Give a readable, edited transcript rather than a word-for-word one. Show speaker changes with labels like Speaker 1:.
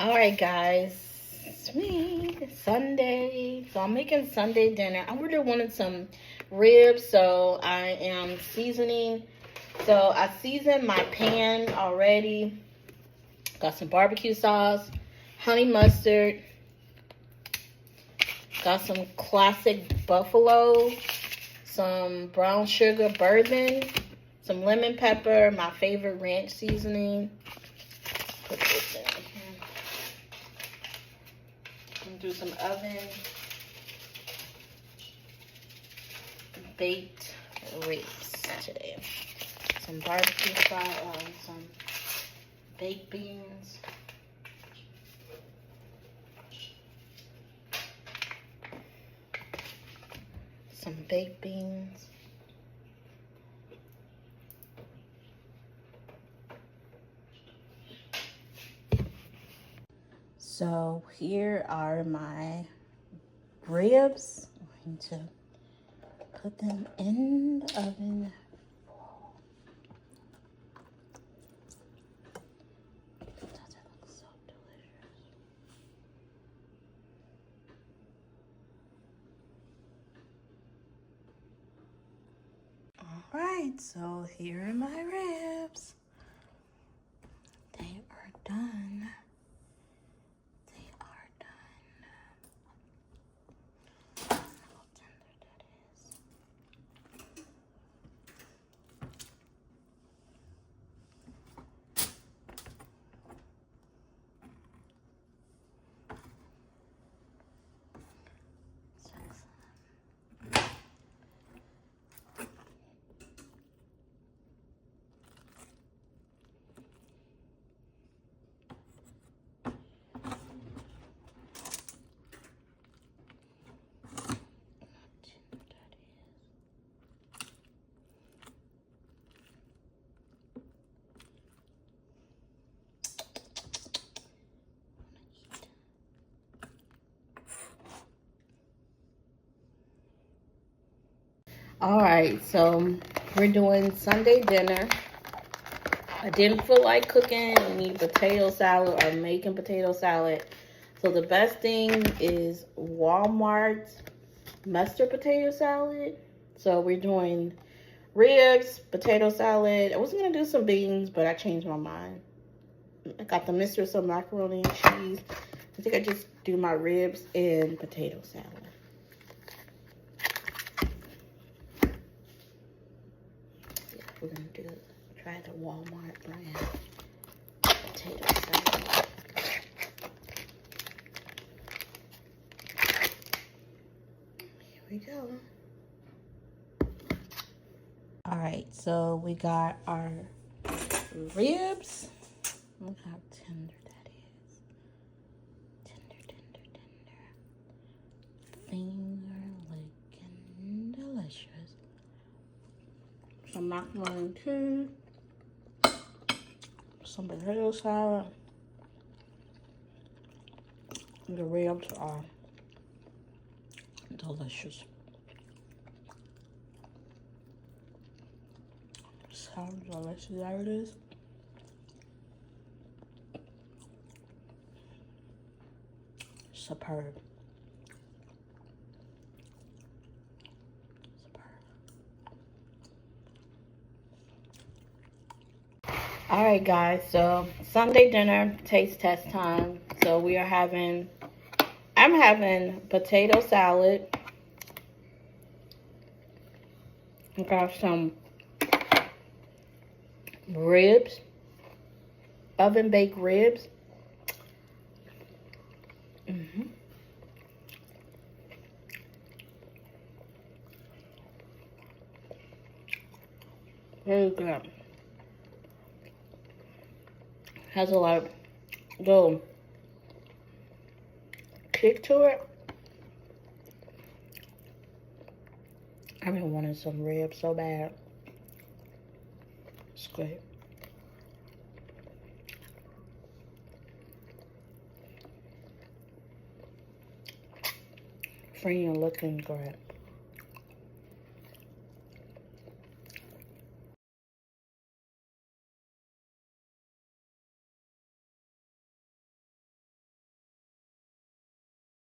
Speaker 1: All right, guys, it's me. It's Sunday, so I'm making Sunday dinner. I really wanted some ribs, so I am seasoning. So I seasoned my pan already. Got some barbecue sauce, honey mustard. Got some classic buffalo, some brown sugar bourbon, some lemon pepper, my favorite ranch seasoning. Put this in here. Do some oven baked ribs today. Some barbecue sauce, some baked beans. Some baked beans. So here are my ribs. I'm going to put them in the oven. Does it look so delicious? All right, so here are my ribs. They are done. All right, so we're doing Sunday dinner. I didn't feel like cooking any potato salad or making potato salad. So the best thing is Walmart's mustard potato salad. So we're doing ribs, potato salad. I was going to do some beans, but I changed my mind. I got the mixture of some macaroni and cheese. I think I just do my ribs and potato salad. We're going to try the Walmart brand potato salad. Here we go. All right, so we got our ribs. Look how tender that is. Tender. Finger-licking delicious. Some macaroni and cheese, some potato salad. The ribs are delicious. So delicious, there it is. Superb. All right, guys, so Sunday dinner, taste test time. So I'm having potato salad. I got some ribs, oven baked ribs. Very good. Has a lot of little kick to it. I've been wanting some ribs so bad. It's great. Friend looking great.